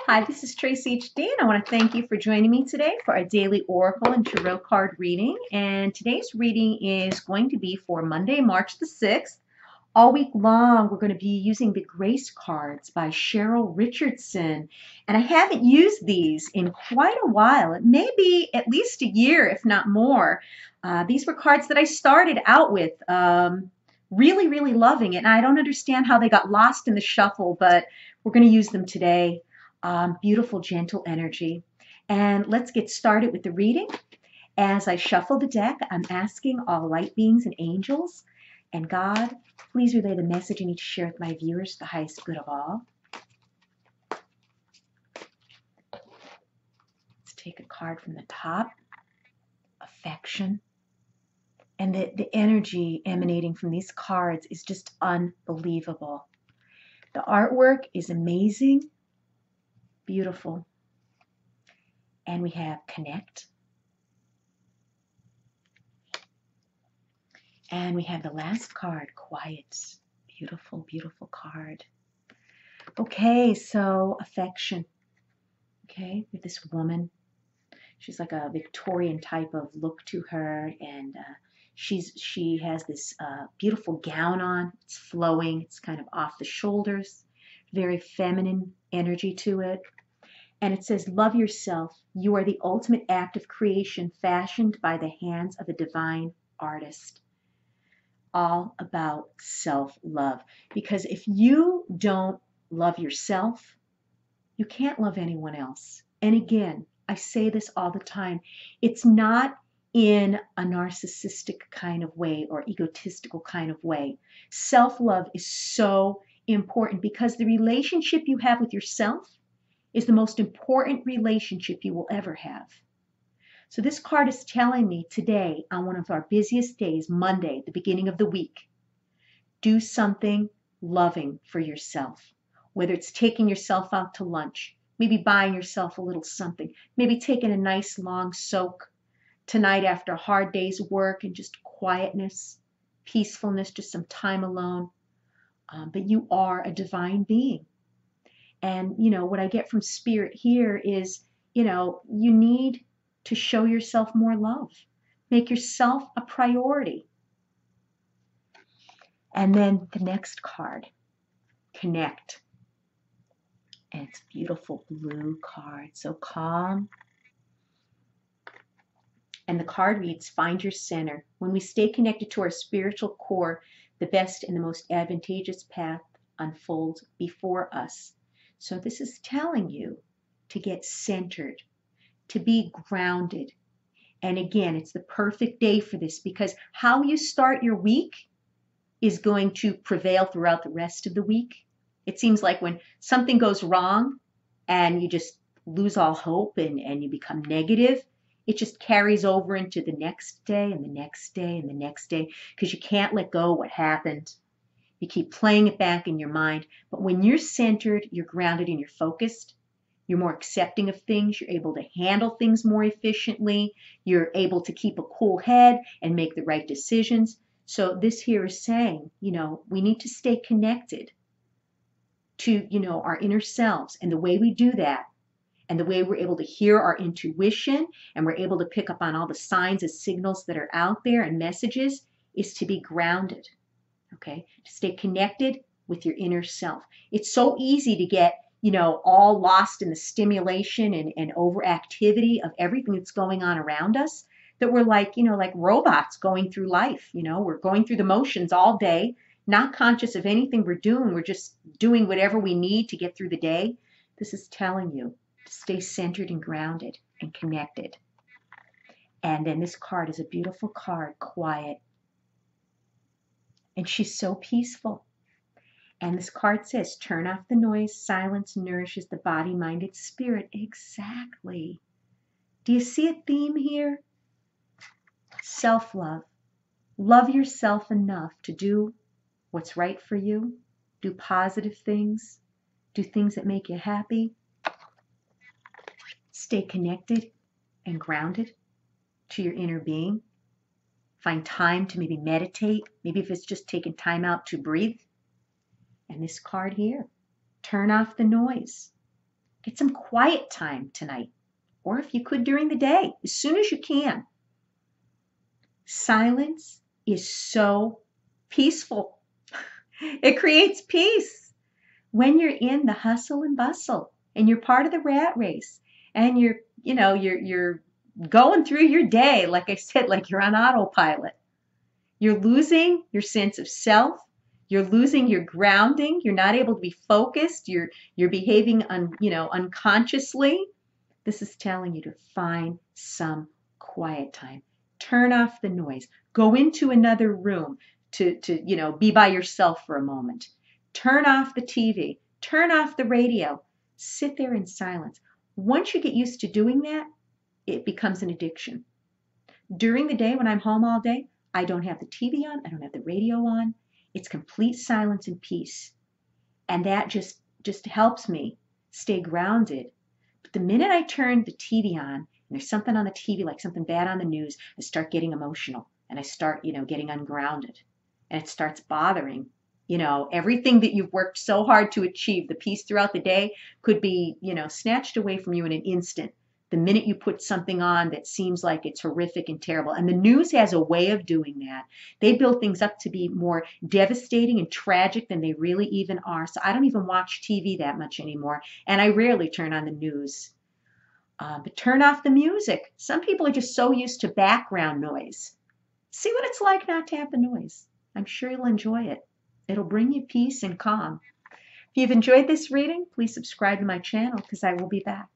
Hi, this is TraceyHD, and I want to thank you for joining me today for our daily Oracle and Tarot card reading. And today's reading is going to be for Monday, March the 6th. All week long, we're going to be using the Grace cards by Cheryl Richardson. And I haven't used these in quite a while. It may be at least a year, if not more. These were cards that I started out with, really, really loving it. And I don't understand how they got lost in the shuffle, but we're going to use them today. Beautiful, gentle energy. And let's get started with the reading. As I shuffle the deck, I'm asking all light beings and angels and God, please relay the message I need to share with my viewers, the highest good of all. Let's take a card from the top. Affection. And the energy emanating from these cards is just unbelievable. The artwork is amazing. Beautiful. And we have connect. And we have the last card, quiet. Beautiful, beautiful card. Okay, so affection. Okay, with this woman. She's like a Victorian type of look to her, and she has this beautiful gown on. It's flowing. It's kind of off the shoulders. Very feminine energy to it. And it says, love yourself. You are the ultimate act of creation fashioned by the hands of a divine artist. All about self-love. Because if you don't love yourself, you can't love anyone else. And again, I say this all the time. It's not in a narcissistic kind of way or egotistical kind of way. Self-love is so important because the relationship you have with yourself is the most important relationship you will ever have. So this card is telling me today, on one of our busiest days, Monday, the beginning of the week, do something loving for yourself. Whether it's taking yourself out to lunch, maybe buying yourself a little something, maybe taking a nice long soak tonight after a hard day's work and just quietness, peacefulness, just some time alone. But you are a divine being. And, what I get from Spirit here is, you need to show yourself more love. Make yourself a priority. And then the next card, connect. And it's a beautiful blue card, so calm. And the card reads, find your center. When we stay connected to our spiritual core, the best and the most advantageous path unfolds before us. So this is telling you to get centered, to be grounded. And again, it's the perfect day for this because how you start your week is going to prevail throughout the rest of the week. It seems like when something goes wrong and you just lose all hope and you become negative, it just carries over into the next day and the next day and the next day because you can't let go of what happened. You keep playing it back in your mind. But when you're centered, you're grounded and you're focused, you're more accepting of things. You're able to handle things more efficiently. You're able to keep a cool head and make the right decisions. So this here is saying, we need to stay connected to, our inner selves. And the way we do that, and the way we're able to hear our intuition, and we're able to pick up on all the signs and signals that are out there and messages, is to be grounded. Okay? To stay connected with your inner self. It's so easy to get all lost in the stimulation and overactivity of everything that's going on around us, that we're like robots going through life. We're going through the motions all day, not conscious of anything we're doing. We're just doing whatever we need to get through the day. This is telling you to stay centered and grounded and connected. And then this card is a beautiful card, quiet. And she's so peaceful. And this card says, turn off the noise. Silence nourishes the body, mind, and spirit. Exactly. Do you see a theme here? Self-love. Love yourself enough to do what's right for you. Do positive things. Do things that make you happy. Stay connected and grounded to your inner being. Find time to maybe meditate. Maybe if it's just taking time out to breathe. And this card here, turn off the noise. Get some quiet time tonight, or if you could during the day, as soon as you can. Silence is so peaceful. It creates peace. When you're in the hustle and bustle and you're part of the rat race and you're going through your day, like I said, like you're on autopilot. You're losing your sense of self. You're losing your grounding. You're not able to be focused. You're behaving unconsciously. This is telling you to find some quiet time. Turn off the noise. Go into another room to be by yourself for a moment. Turn off the TV. Turn off the radio. Sit there in silence. Once you get used to doing that, it becomes an addiction. During the day when I'm home all day, I don't have the TV on. I don't have the radio on. It's complete silence and peace. And that just helps me stay grounded. But the minute I turn the TV on and there's something on the TV, like something bad on the news, I start getting emotional and I start, getting ungrounded. And it starts bothering. Everything that you've worked so hard to achieve, the peace throughout the day, could be, snatched away from you in an instant. The minute you put something on that seems like it's horrific and terrible. And the news has a way of doing that. They build things up to be more devastating and tragic than they really even are. So I don't even watch TV that much anymore. And I rarely turn on the news. But turn off the music. Some people are just so used to background noise. See what it's like not to have the noise. I'm sure you'll enjoy it. It'll bring you peace and calm. If you've enjoyed this reading, please subscribe to my channel because I will be back.